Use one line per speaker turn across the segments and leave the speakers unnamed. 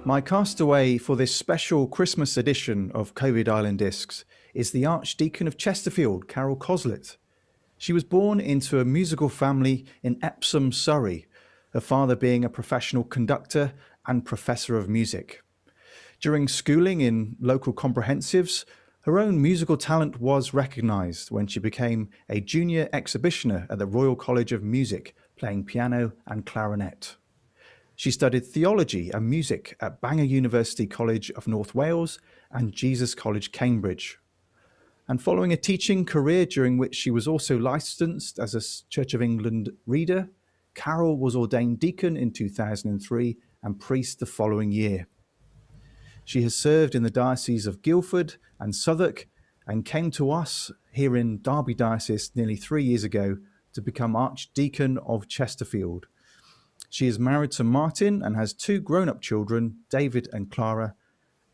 My castaway for this special Christmas edition of COVID Island Discs is the Archdeacon of Chesterfield, Carol Coslett. She was born into a musical family in Epsom, Surrey, her father being a professional conductor and professor of music. During schooling in local comprehensives, her own musical talent was recognised when she became a junior exhibitioner at the Royal College of Music, playing piano and clarinet. She studied theology and music at Bangor University College of North Wales and Jesus College, Cambridge. And following a teaching career during which she was also licensed as a Church of England reader, Carol was ordained deacon in 2003 and priest the following year. She has served in the Diocese of Guildford and Southwark and came to us here in Derby Diocese nearly 3 years ago to become Archdeacon of Chesterfield. She is married to Martin and has 2 grown-up children, David and Clara,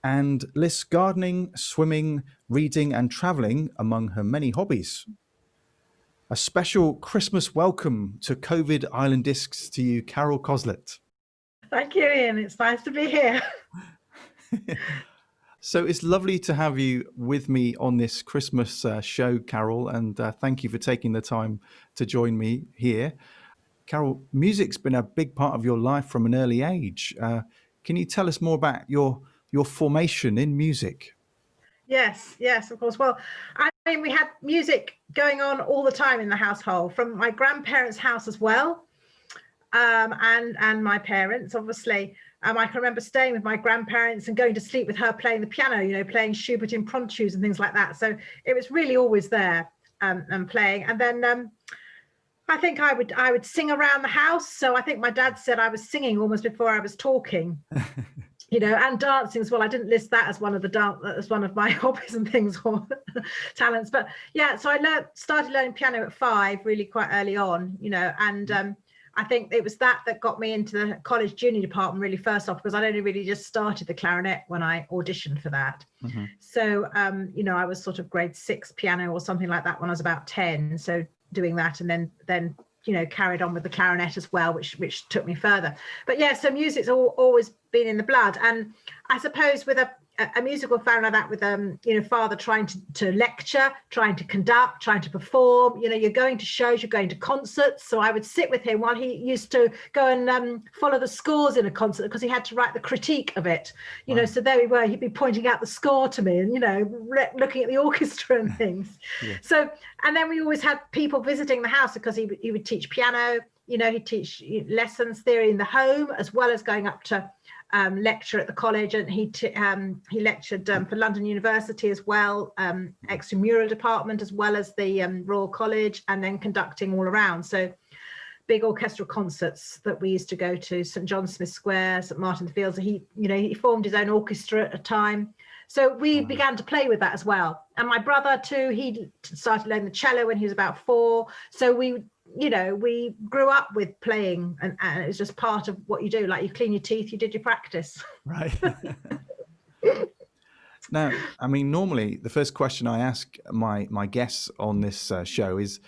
and lists gardening, swimming, reading and travelling among her many hobbies. A special Christmas welcome to COVID Island Discs to you, Carol Coslett.
Thank you, Ian. It's nice to be here.
So it's lovely to have you with me on this Christmas show, Carol, and thank you for taking the time to join me here. Carol, music's been a big part of your life from an early age. Can you tell us more about your formation in music?
Yes, of course. Well, I mean, we had music going on all the time in the household, from my grandparents' house as well, and my parents, obviously. I can remember staying with my grandparents and going to sleep with her playing the piano, playing Schubert impromptus and things like that. So it was really always there and playing. And then I think I would sing around the house. So I think my dad said I was singing almost before I was talking, and dancing as well. I didn't list that as one of my hobbies and things or talents. But yeah, so I started learning piano at 5, really quite early on, and I think it was that got me into the college junior department really first off, because I'd only really just started the clarinet when I auditioned for that. Mm-hmm. So, I was sort of grade 6 piano or something like that when I was about 10. So doing that and then carried on with the clarinet as well, which took me further. But yeah, so music's always been in the blood. And I suppose with a musical family like that, with father trying to lecture, trying to conduct, trying to perform, you're going to shows, you're going to concerts. So I would sit with him while he used to go and follow the scores in a concert, because he had to write the critique of it. Wow. So there we were, he'd be pointing out the score to me and looking at the orchestra and things. Yeah. So, and then we always had people visiting the house, because he would teach piano, he'd teach lessons, theory in the home, as well as going up to lecture at the college, and he lectured for London University as well, extramural department, as well as the Royal College, and then conducting all around. So big orchestral concerts that we used to go to, St John Smith Square, St Martin the Fields. He formed his own orchestra at a time. So we began to play with that as well. And my brother too, he started learning the cello when he was about 4. So we grew up with playing, and it was just part of what you do. Like, you clean your teeth, you did your practice. Right.
Now, I mean, normally the first question I ask my guests on this show is,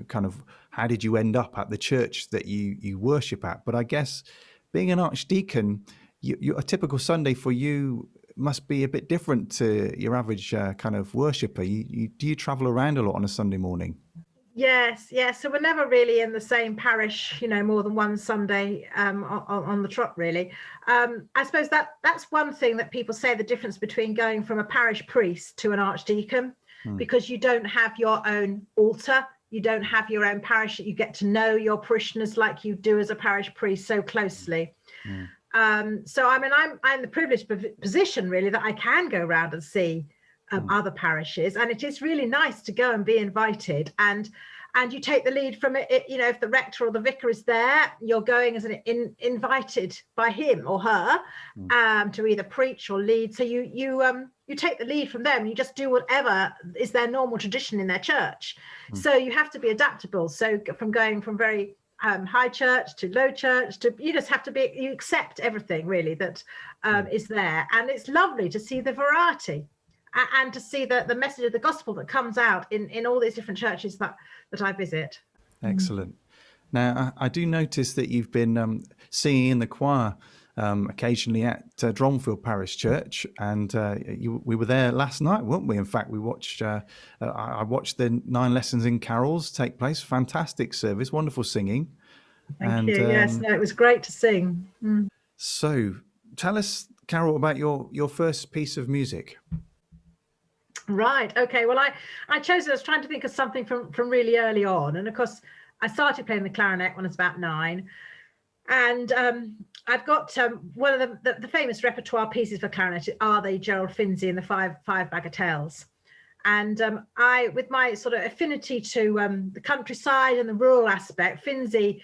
kind of, how did you end up at the church that you worship at? But I guess being an archdeacon, a typical Sunday for you must be a bit different to your average kind of worshipper. Do you travel around a lot on a Sunday morning?
Yes. So we're never really in the same parish, more than one Sunday on the trot, really. I suppose that's one thing that people say, the difference between going from a parish priest to an archdeacon, because you don't have your own altar, you don't have your own parish, you get to know your parishioners like you do as a parish priest so closely. So I mean, I'm in the privileged position, really, that I can go around and see other parishes, and it is really nice to go and be invited, and you take the lead from it. If the rector or the vicar is there, you're going as invited by him or her to either preach or lead. So you take the lead from them. You just do whatever is their normal tradition in their church. So you have to be adaptable. So from going from very high church to low church, you just have to you accept everything really that is there, and it's lovely to see the variety. And to see the message of the gospel that comes out in all these different churches that I visit.
Excellent. Now, I do notice that you've been singing in the choir occasionally at Dronfield Parish Church, and we were there last night, weren't we? In fact, we watched. I watched the 9 lessons in carols take place. Fantastic service, wonderful singing.
Thank you. Yes, no, it was great to sing.
So, tell us, Carol, about your first piece of music.
Right. Okay. Well, I chose it. I was trying to think of something from really early on, and of course, I started playing the clarinet when I was about 9, and I've got one of the famous repertoire pieces for clarinet are the Gerald Finzi and the five bagatelles. And I, with my sort of affinity to the countryside and the rural aspect, Finzi,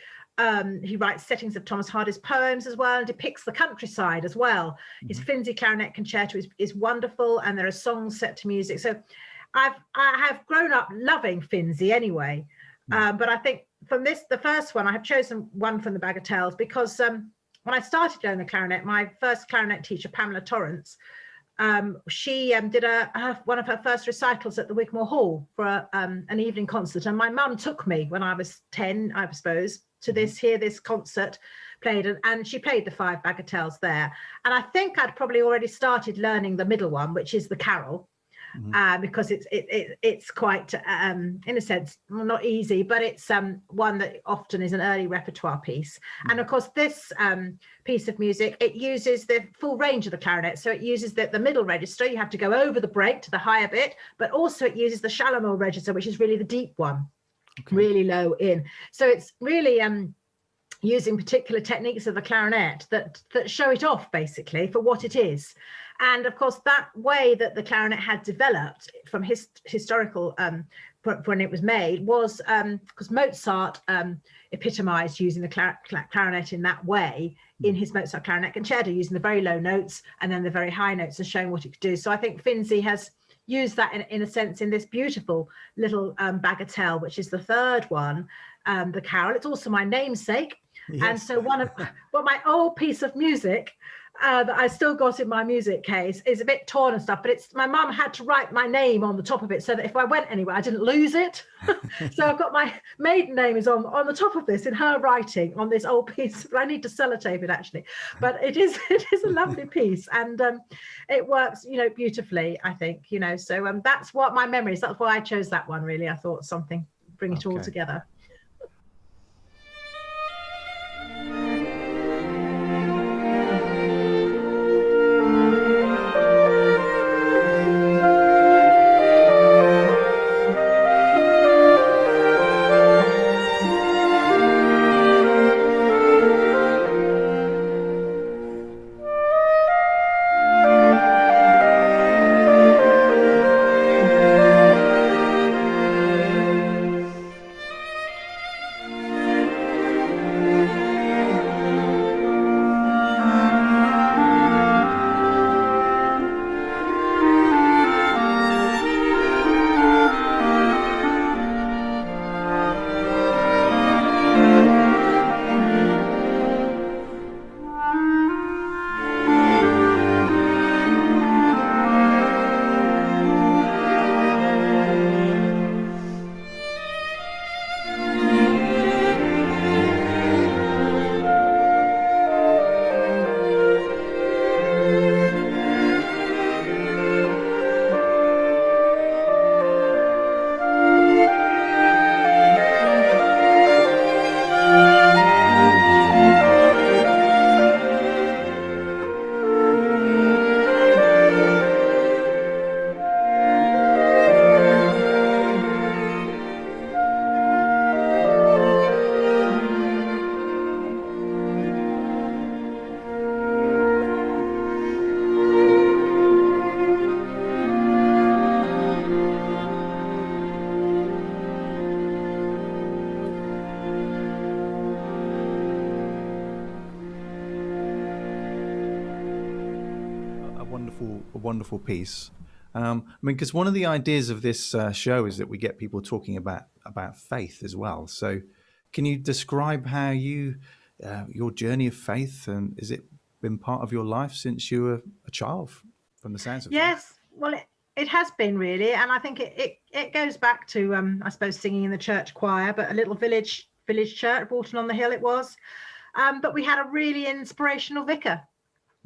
he writes settings of Thomas Hardy's poems as well, and depicts the countryside as well. His Finzi clarinet concerto is wonderful, and there are songs set to music. So I have grown up loving Finzi anyway. But I think from the first one, I have chosen one from the bagatelles because when I started learning the clarinet, my first clarinet teacher, Pamela Torrance, she did one of her first recitals at the Wigmore Hall for an evening concert, and my mum took me when I was 10, I suppose, to hear this concert played, and she played the 5 bagatelles there. And I think I'd probably already started learning the middle one, which is the carol, because it's quite, in a sense, not easy, but it's one that often is an early repertoire piece. And of course, this piece of music, it uses the full range of the clarinet. So it uses the middle register. You have to go over the break to the higher bit, but also it uses the shallow middle register, which is really the deep one, really low in. So it's really using particular techniques of the clarinet that show it off basically for what it is. And of course, that way that the clarinet had developed from historical when it was made was because Mozart epitomized using the clarinet in that way in his Mozart clarinet concerto, using the very low notes and then the very high notes and showing what it could do. So I think Finzi has used that in a sense in this beautiful little bagatelle, which is the third one, the carol. It's also my namesake. Yes. And so my old piece of music that I still got in my music case is a bit torn and stuff, but my mum had to write my name on the top of it so that if I went anywhere, I didn't lose it. So I've got my maiden name is on the top of this in her writing on this old piece. I need to sellotape it actually, but it is a lovely piece, and it works, beautifully, I think, so that's what my memories. That's why I chose that one. Really, I thought bring it all together.
Wonderful piece. Because one of the ideas of this show is that we get people talking about faith as well. So, can you describe how your journey of faith, and has it been part of your life since you were a child, from the sounds of it?
Yes, well, it has been really, and I think it goes back to I suppose singing in the church choir, but a little village church, Walton on the Hill it was. But we had a really inspirational vicar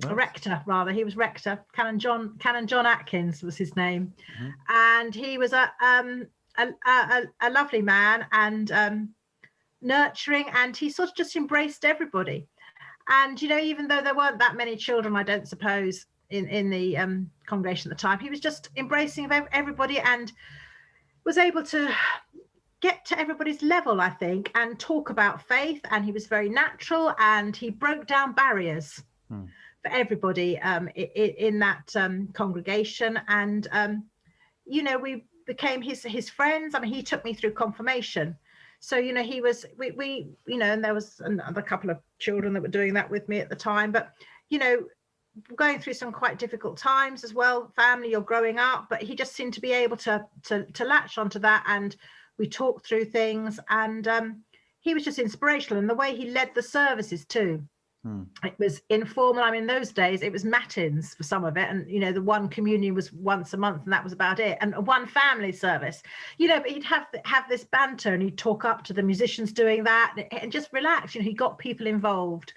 Right.
rector rather. He was rector. Canon John Atkins was his name,
Mm-hmm.
and he was a lovely man and nurturing, and he sort of just embraced everybody. And even though there weren't that many children, I don't suppose, in the congregation at the time, he was just embracing of everybody and was able to get to everybody's level, I think, and talk about faith. And he was very natural, and he broke down barriers for everybody in that congregation. And we became his friends. I mean, he took me through confirmation. So, he was, we and there was another couple of children that were doing that with me at the time, but, going through some quite difficult times as well, family, you're growing up, but he just seemed to be able to latch onto that. And we talked through things, and he was just inspirational. And the way he led the services too, it was informal. I mean, in those days, it was matins for some of it. And, the one communion was once a month, and that was about it. And one family service, but he'd have this banter, and he'd talk up to the musicians doing that and just relax. He got people involved.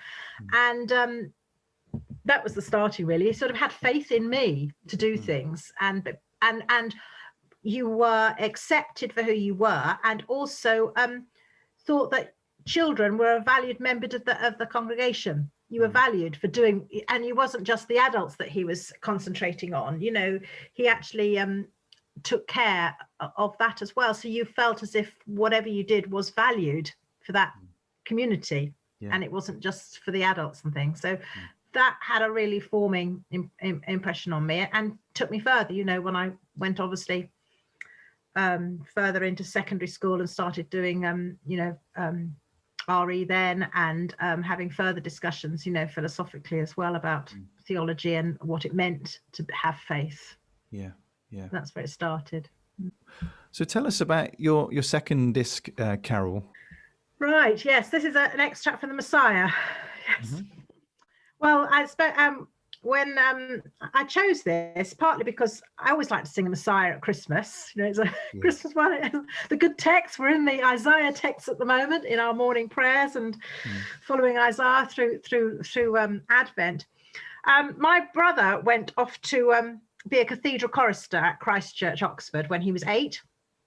And that was the starting, really. He sort of had faith in me to do things. And you were accepted for who you were, and also thought that children were a valued member of the congregation. You were valued for doing, and it wasn't just the adults that he was concentrating on. He actually took care of that as well. So you felt as if whatever you did was valued for that community, and it wasn't just for the adults and things. So that had a really forming impression on me, and took me further. When I went, obviously, further into secondary school and started doing RE then, and having further discussions philosophically as well about theology and what it meant to have faith. That's where it started.
So tell us about your second disc, Carol.
Right, yes, this is an extract from the Messiah. Yes. Well, when I chose this, partly because I always like to sing a Messiah at Christmas. It's a Christmas one. The good text, we're in the Isaiah text at the moment in our morning prayers, and following Isaiah through Advent. My brother went off to be a cathedral chorister at Christ Church, Oxford, when he was 8,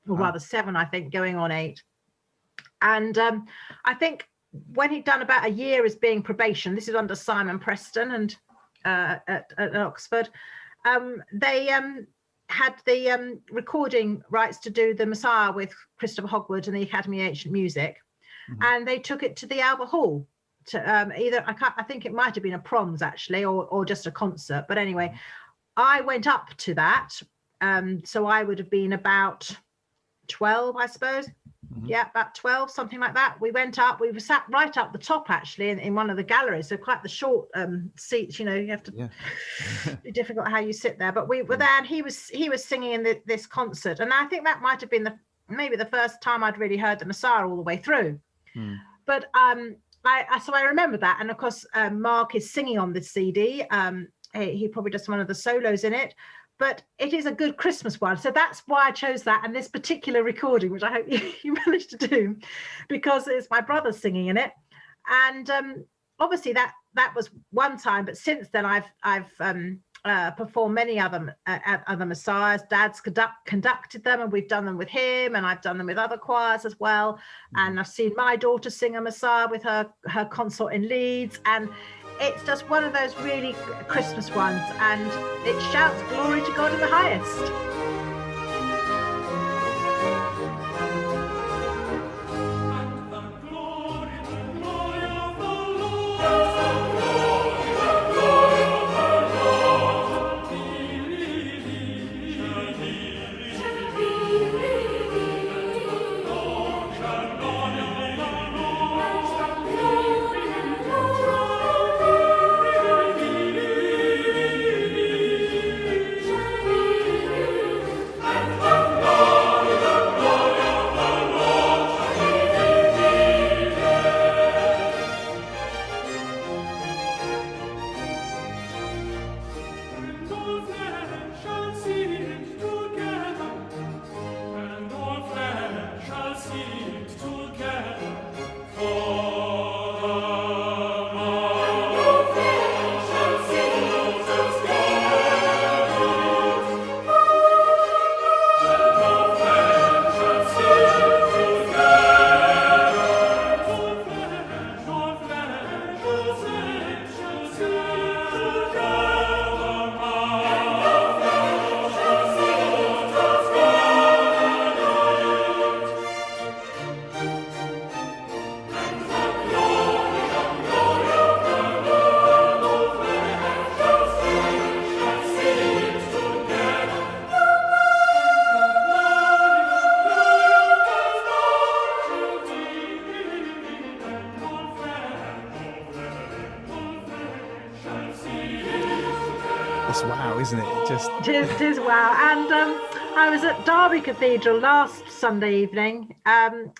or rather 7, I think, going on 8. And I think when he'd done about a year as being probation, this is under Simon Preston and at Oxford, they had the recording rights to do the Messiah with Christopher Hogwood and the Academy of Ancient Music, and they took it to the Albert Hall to I think it might have been a proms actually, or just a concert, but anyway, I went up to that, so I would have been about 12, I suppose. About 12, something like that. We went up, we were sat right up the top actually in one of the galleries, so quite the short seats, you have to be difficult how you sit there, but we were there, and he was singing in this concert, and I think that might have been maybe the first time I'd really heard the Messiah all the way through. But I remember that, and of course Mark is singing on this CD. He probably does one of the solos in it, but it is a good Christmas one. So that's why I chose that, and this particular recording, which I hope you managed to do, because it's my brother singing in it. And obviously that was one time, but since then I've performed many other Messiahs. Dad's conducted them, and we've done them with him, and I've done them with other choirs as well. And I've seen my daughter sing a Messiah with her consort in Leeds, and it's just one of those really Christmas ones, and it shouts glory to God in the highest.
It's wow, isn't it?
It is wow. And I was at Derby Cathedral last Sunday evening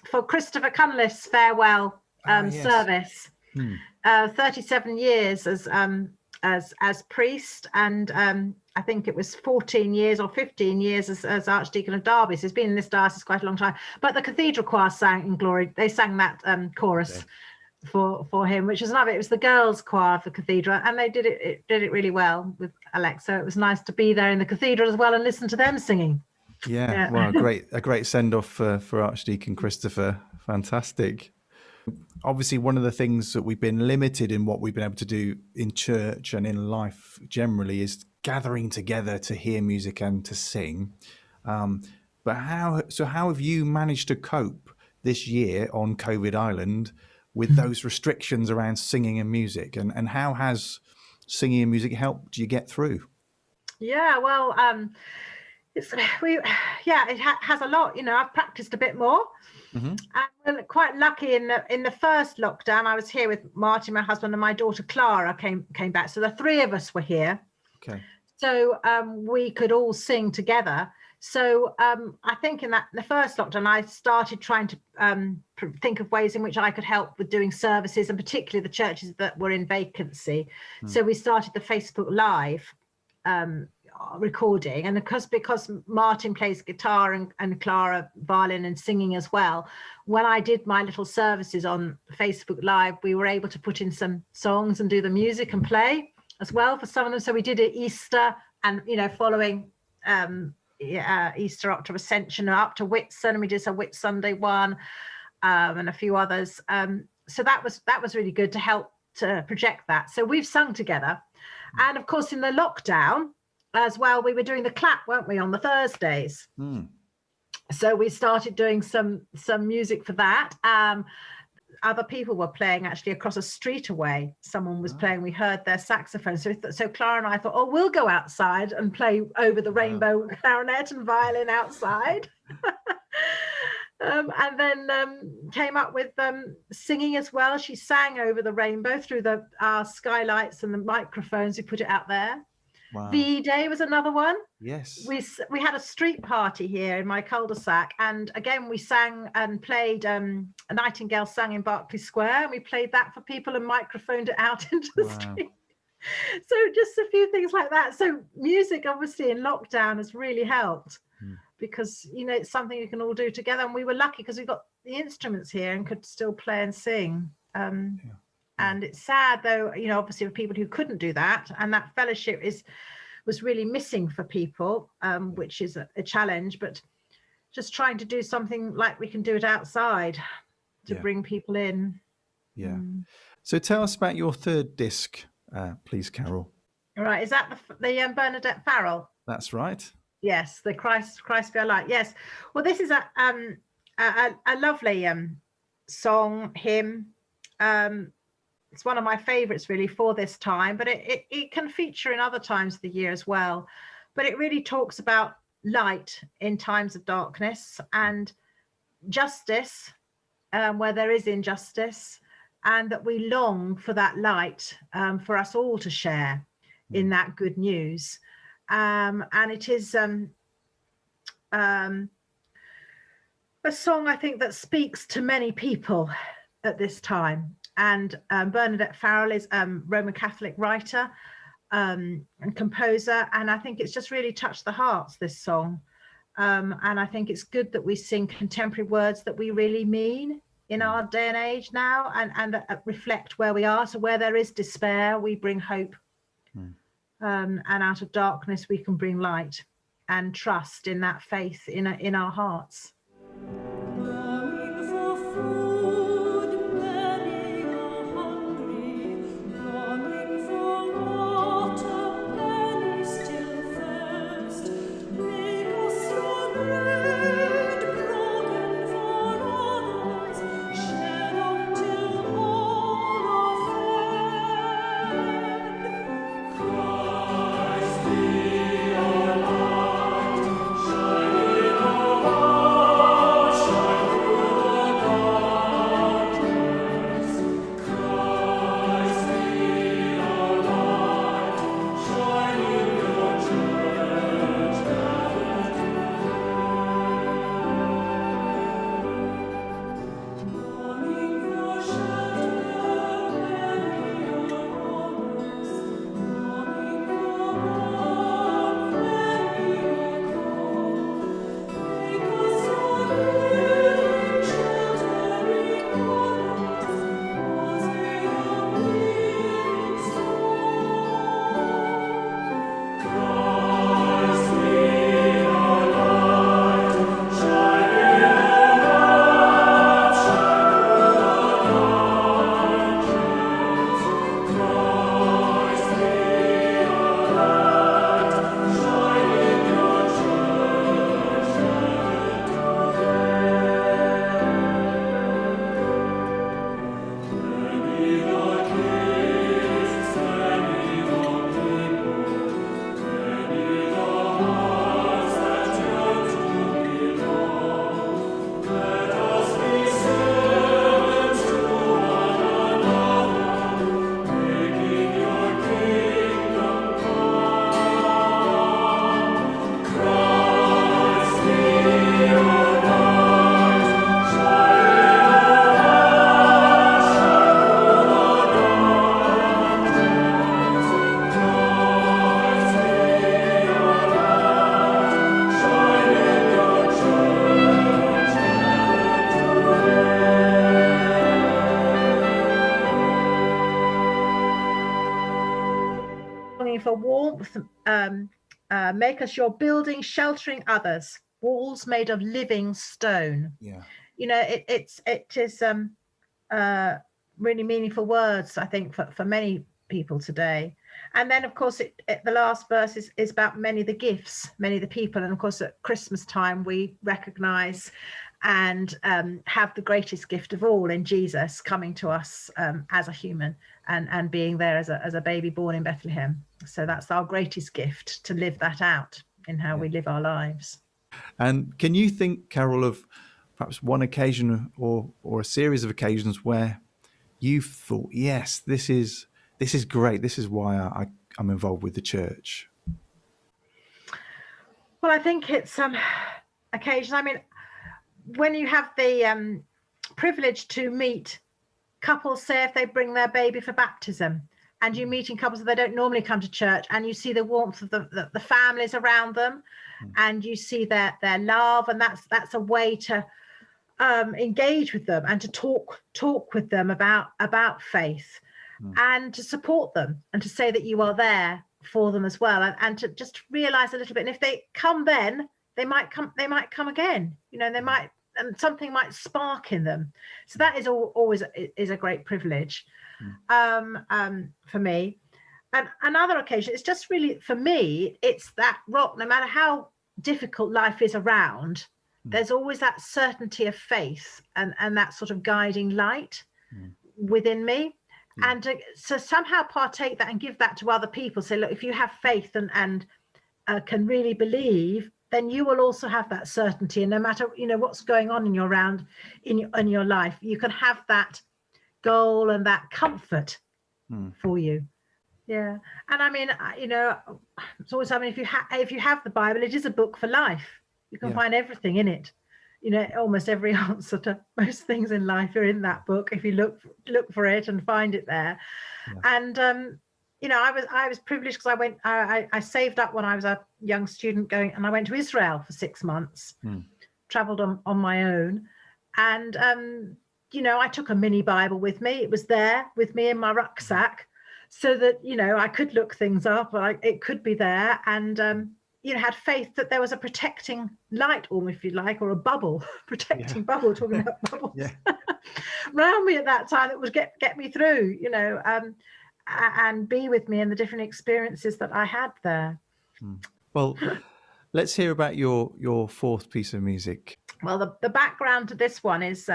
for Christopher Cunliffe's farewell
Yes.
service. 37 years as priest, and I think it was 14 years or 15 years as Archdeacon of Derby. So he's been in this diocese quite a long time. But the cathedral choir sang in glory. They sang that chorus for him, which is another. It was the girls' choir of the cathedral, and they did it really well with Alex. So it was nice to be there in the cathedral as well and listen to them singing.
Yeah. Well, a great send off for Archdeacon Christopher. Fantastic. Obviously, one of the things that we've been limited in what we've been able to do in church and in life generally is gathering together to hear music and to sing. But how have you managed to cope this year on COVID Island with those restrictions around singing and music? And how has singing and music helped you get through?
Yeah, well, it has a lot. I've practiced a bit more. And we're quite lucky in the first lockdown. I was here with Martin, my husband, and my daughter Clara came back. So the three of us were here.
Okay.
So we could all sing together. So I think in the first lockdown, I started trying to think of ways in which I could help with doing services, and particularly the churches that were in vacancy. So we started the Facebook Live recording, and because Martin plays guitar and Clara violin and singing as well, when I did my little services on Facebook Live, we were able to put in some songs and do the music and play as well for some of them. So we did it Easter, and following Easter up to Ascension, up to Whitsun, and we did a Whit Sunday one, and a few others. So that was really good to help to project that. So we've sung together, and of course in the lockdown as well, we were doing the clap, weren't we, on the Thursdays? So we started doing some music for that. Other people were playing actually across a street away. Someone was playing. We heard their saxophone. So Clara and I thought, oh, we'll go outside and play over the rainbow clarinet and violin outside. And then came up with singing as well. She sang over the rainbow through our skylights and the microphones. We put it out there.
Wow.
VE Day was another one.
Yes.
We had a street party here in my cul-de-sac, and again we sang and played a Nightingale sang in Berkeley Square, and we played that for people and microphoned it out into the street. So just a few things like that. So music obviously in lockdown has really helped, because it's something you can all do together, and we were lucky because we got the instruments here and could still play and sing. And it's sad though, obviously for people who couldn't do that, and that fellowship was really missing for people, which is a challenge, but just trying to do something like we can do it outside to bring people in. So
tell us about your third disc, please, Carol.
All right, is that the Bernadette Farrell?
That's right.
Yes, the Christ Be Our Light. Yes. Well, this is a lovely song, hymn. It's one of my favorites really for this time, but it can feature in other times of the year as well. But it really talks about light in times of darkness, and justice where there is injustice, and that we long for that light for us all to share in that good news. And it is a song, I think, that speaks to many people at this time. And Bernadette Farrell is a Roman Catholic writer and composer, and I think it's just really touched the hearts, this song. And I think it's good that we sing contemporary words that we really mean in our day and age now, and that reflect where we are. So where there is despair, we bring hope. And out of darkness, we can bring light and trust in that faith in our hearts. make us your building, sheltering others, walls made of living stone.
Yeah.
You know, it is really meaningful words, I think, for many people today. And then, of course, the last verse is about many the gifts, many the people. And of course, at Christmas time, we recognize and have the greatest gift of all in Jesus coming to us as a human and being there as a baby born in Bethlehem. So that's our greatest gift, to live that out in how we live our lives.
And can you think, Carol, of perhaps one occasion or a series of occasions where you've thought, yes, this is great. This is why I'm involved with the church?
Well, I think it's occasion. I mean, when you have the privilege to meet couples, say if they bring their baby for baptism, and you're meeting couples that they don't normally come to church, and you see the warmth of the families around them, and you see their love, and that's a way to engage with them and to talk with them about faith, and to support them and to say that you are there for them as well, and to just realize a little bit. And if they come, then they might come again. You know, they might, and something might spark in them. So that is always is a great privilege for me. And another occasion, it's just really, for me, it's that rock. No matter how difficult life is around, there's always that certainty of faith and that sort of guiding light within me. And so somehow partake that and give that to other people. Say, look, if you have faith and can really believe, then you will also have that certainty. And no matter, you know, what's going on in your life, you can have that goal and that comfort for you. Yeah. And I mean, you know, it's always, I mean, if you have the Bible, it is a book for life. You can find everything in it. You know, almost every answer to most things in life are in that book if you look for it and find it there. And you know, I was privileged because I saved up when I was a young student and I went to Israel for 6 months, traveled on my own, and you know, I took a mini Bible with me. It was there with me in my rucksack, so that, you know, I could look things up, it could be there, and you know, had faith that there was a protecting light, or if you like, or a bubble, protecting bubble, talking about bubbles, around me at that time that would get me through, you know, and be with me in the different experiences that I had there.
Well, let's hear about your fourth piece of music.
Well, the background to this one is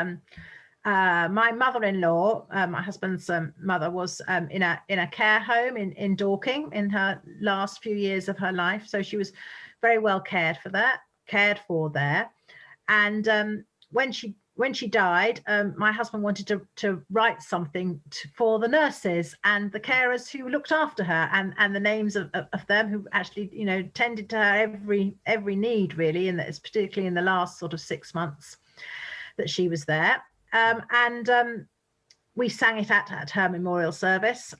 my mother-in-law, my husband's mother, was in a care home in Dorking in her last few years of her life. So she was very well cared for there. And when she died, my husband wanted to write something for the nurses and the carers who looked after her, and the names of them who actually, you know, tended to her every need, really, and that's particularly in the last sort of 6 months that she was there. And we sang it at her memorial service,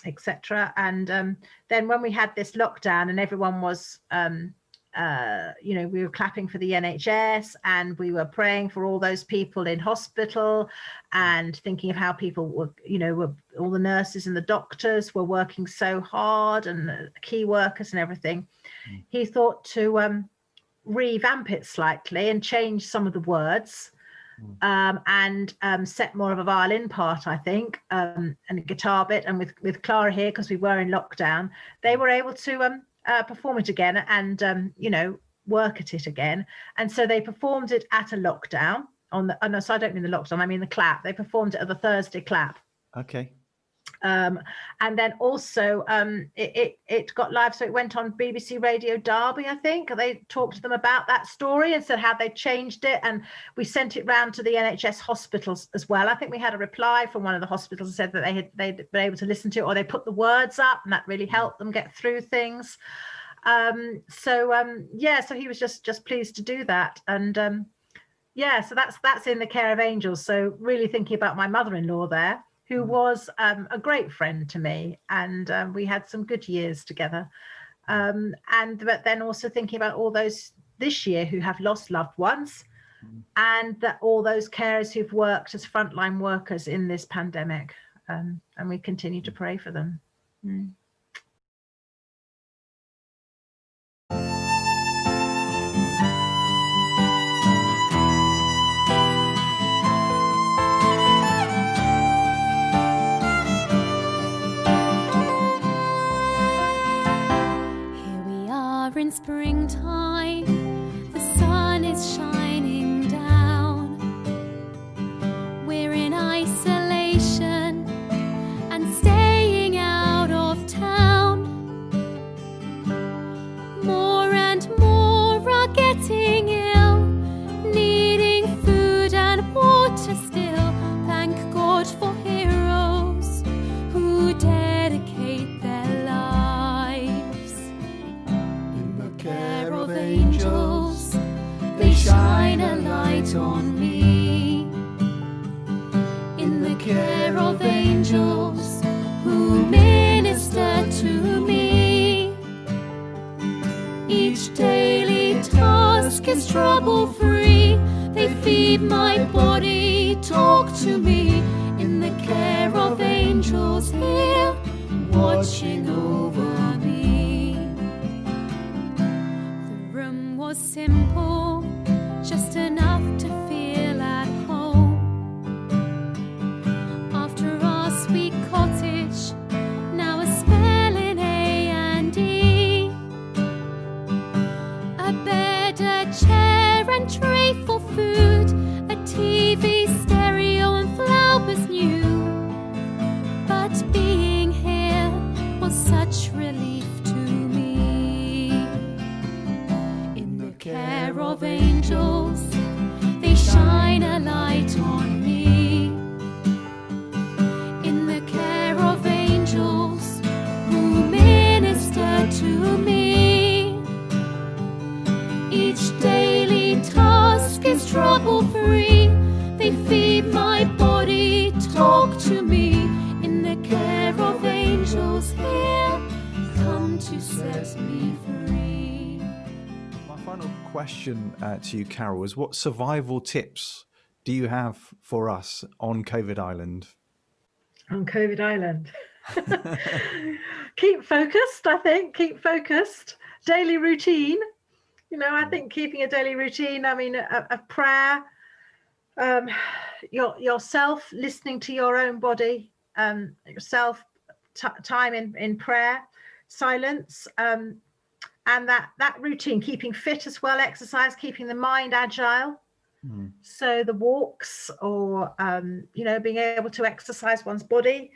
etc. And then when we had this lockdown and everyone was, you know, we were clapping for the NHS and we were praying for all those people in hospital and thinking of how people were, you know, all the nurses and the doctors were working so hard, and the key workers and everything. He thought to revamp it slightly and change some of the words. And set more of a violin part, I think, and a guitar bit. And with Clara here, because we were in lockdown, they were able to perform it again and, you know, work at it again. And so they performed it at a lockdown no, so I don't mean the lockdown, I mean the clap. They performed it at the Thursday clap.
Okay.
And then also it got live, so it went on BBC Radio Derby, I think. They talked to them about that story and said how they changed it, and we sent it round to the NHS hospitals as well. I think we had a reply from one of the hospitals that said that they'd been able to listen to it, or they put the words up, and that really helped them get through things. So he was just pleased to do that. And so that's in the care of angels. So really thinking about my mother-in-law there, who was a great friend to me, and we had some good years together. But then also thinking about all those this year who have lost loved ones, and that all those carers who've worked as frontline workers in this pandemic, and we continue to pray for them.
We're in springtime, the sun is shining down. We're in isolation and staying out of town. More and more are getting ill, needing food and water still. Thank God for heroes who dedicate their lives. In the care of angels, they shine a light on me. In the care of angels who minister to me. Each daily task is trouble-free. They feed my body, talk to me. In the care of angels here, watching over me. The room was simple, just enough to feel at home. After our sweet cottage, now a spell in A&E. A bed, a chair and tray for food, a TV, stereo and flowers new. But being here was such relief to me. In the care of angels, they shine a light on me. In the care of angels who minister to me. Each daily task is trouble-free. They feed my body, talk to me. In the care of angels here, come to set me free.
My final question to you, Carol, is what survival tips do you have for us on COVID Island?
On COVID Island. Keep focused, I think. Keep focused. Daily routine. You know, I think keeping a daily routine, I mean, a prayer, yourself listening to your own body, yourself time in prayer, silence, and that routine, keeping fit as well, exercise, keeping the mind agile. So the walks or, being able to exercise one's body.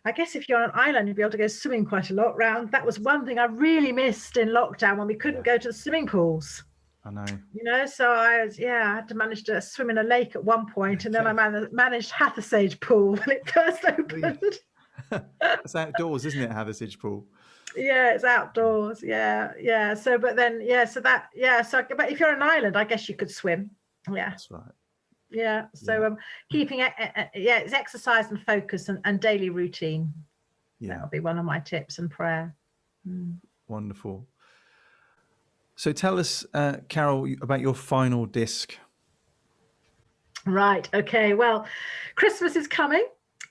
I guess if you're on an island, you'd be able to go swimming quite a lot round. That was one thing I really missed in lockdown when we couldn't go to the swimming pools.
I know.
You know, so I had to manage to swim in a lake at one point, and then I managed Hathersage Pool when it first opened.
It's outdoors, isn't it, Hathersage Pool?
Yeah, it's outdoors. Yeah. So, but then, but if you're on an island, I guess you could swim. Yeah.
That's right.
Yeah. So keeping it's exercise and focus and daily routine. Yeah. That'll be one of my tips, and prayer.
Wonderful. So tell us, Carol, about your final disc.
Right. Okay. Well, Christmas is coming.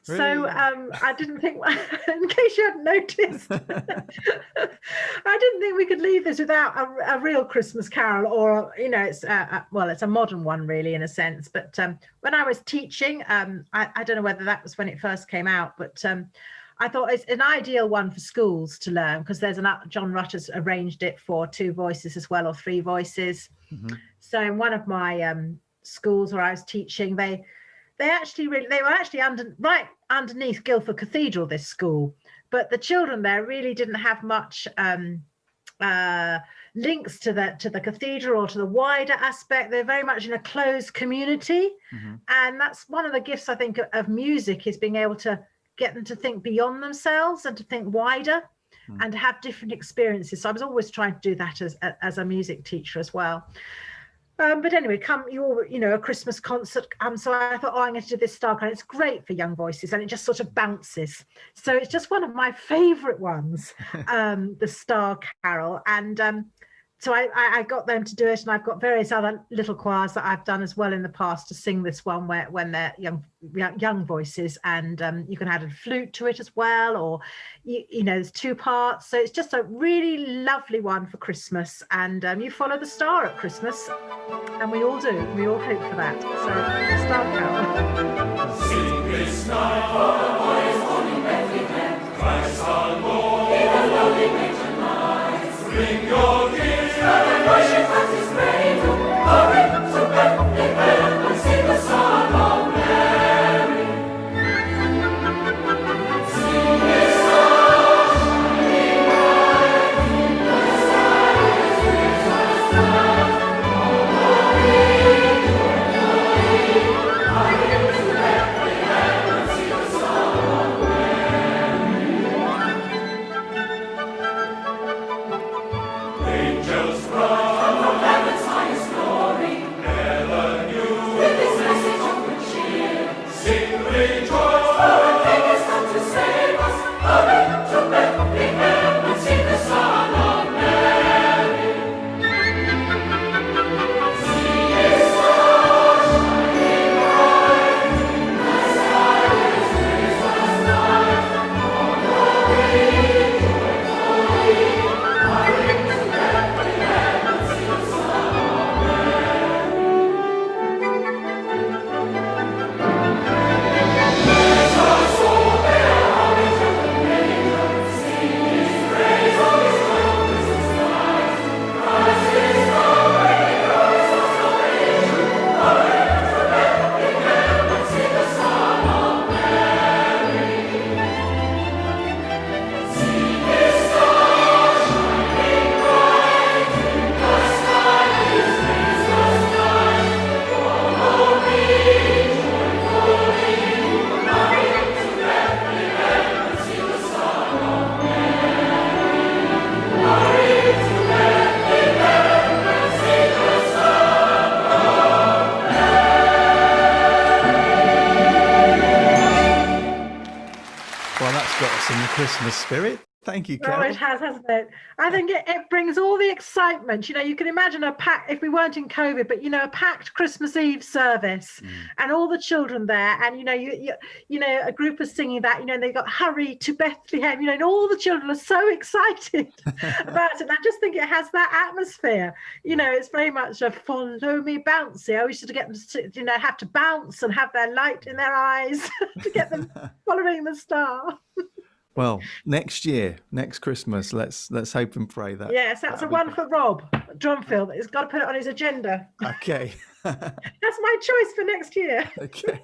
Really? So I didn't think, in case you hadn't noticed, I didn't think we could leave this without a real Christmas carol, or, it's a modern one really in a sense. But when I was teaching, I don't know whether that was when it first came out, but I thought it's an ideal one for schools to learn, because John Rutter's arranged it for 2 voices as well, or 3 voices. Mm-hmm. So in one of my schools where I was teaching, they were actually right underneath Guildford Cathedral, this school, but the children there really didn't have much links to the cathedral or to the wider aspect. They're very much in a closed community. Mm-hmm. And that's one of the gifts, I think, of music, is being able to get them to think beyond themselves and to think wider and to have different experiences. So I was always trying to do that as a music teacher as well. But anyway, a Christmas concert. So I thought, I'm going to do this star carol. It's great for young voices, and it just sort of bounces. So it's just one of my favourite ones, the star carol. And so I got them to do it, and I've got various other little choirs that I've done as well in the past to sing this one when they're young voices, and you can add a flute to it as well, or there's 2 parts. So it's just a really lovely one for Christmas, and you follow the star at Christmas, and we all do. We all hope for that. So star carol.
Sing this night for the boys born in Bethlehem, Christ our Lord, in a lowly manger lies. Bring your gift. is cradled. Hurry to Bethlehem and see the Son of Mary. See his star shining bright in the sky, his Jesus died. Follow me joyfully. Hurry to Bethlehem and see the Son of Angels cry from heaven's highest glory. Never knew with his message of good cheer. Sing, rejoice, for a King is come to save us. Hurry to Bethlehem and see the Son of Mary. See his star shining bright in the sky, his Jesus died. Follow me joyfully. Hurry to Bethlehem and see the Son of Let us all bear homage at the manger, sing his praise, all his wondrous light. Christ is come, where he goes our salvation. Hurry to Bethlehem and see the Son of Mary. See his star shining bright in the sky, his Jesus died. Follow me joyfully. Hurry to Bethlehem and see the Son of Mary. Hurry to Bethlehem and see the Son of
Well, that's got us in the Christmas spirit. Thank you,
Oh,
Carol.
it has, hasn't it? I think it brings all the excitement. You know, you can imagine a pack, if we weren't in COVID, but, you know, a packed Christmas Eve service and all the children there. And, you know, you know, a group is singing that, you know, and they got hurry to Bethlehem, you know, and all the children are so excited about it. And I just think it has that atmosphere. You know, it's very much a follow me bouncy. I used to get them to, you know, have to bounce and have their light in their eyes to get them following the star.
Well, next year, next Christmas, let's hope and pray that.
Yes, that's a one for Rob Drumfield. He's got to put it on his agenda.
Okay.
That's my choice for next year.
Okay.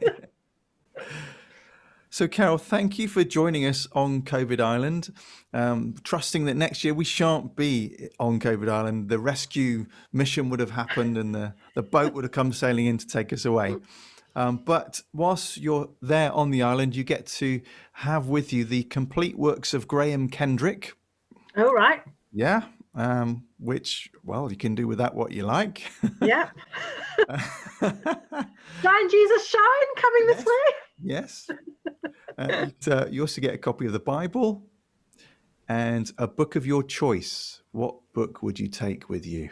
So, Carol, thank you for joining us on COVID Island. Trusting that next year we shan't be on COVID Island. The rescue mission would have happened and the boat would have come sailing in to take us away. But whilst you're there on the island, you get to have with you the complete works of Graham Kendrick.
All right.
Yeah. Which, well, you can do with that what you like.
Yeah. Shine, Jesus, shine, coming this way.
Yes. You also get a copy of the Bible and a book of your choice. What book would you take with you?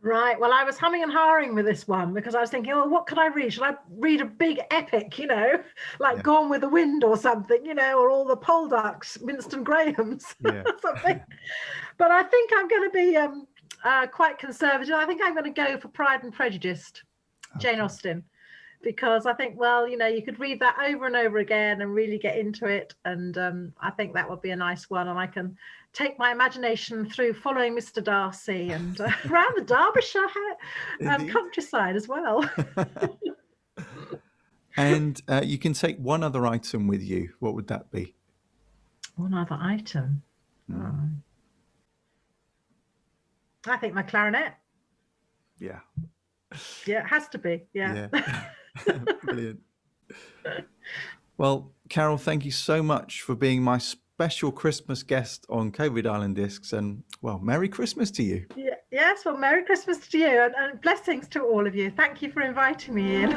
Right. Well, I was humming and hawing with this one because I was thinking, oh, what could I read? Should I read a big epic, you know, like Gone with the Wind or something, you know, or all the Poldux, Winston Graham's, something. But I think I'm going to be quite conservative. I think I'm going to go for Pride and Prejudice, Jane Austen, because I think, well, you know, you could read that over and over again and really get into it. And I think that would be a nice one. And I can take my imagination through following Mr. Darcy and around the Derbyshire countryside as well.
And you can take one other item with you. What would that be?
One other item. I think my clarinet.
Yeah.
Yeah, it has to be. Yeah.
Brilliant. Well, Carol, thank you so much for being my special Christmas guest on COVID Island Discs, and well, Merry Christmas to you.
Yeah, yes, well, Merry Christmas to you, and blessings to all of you. Thank you for inviting me in.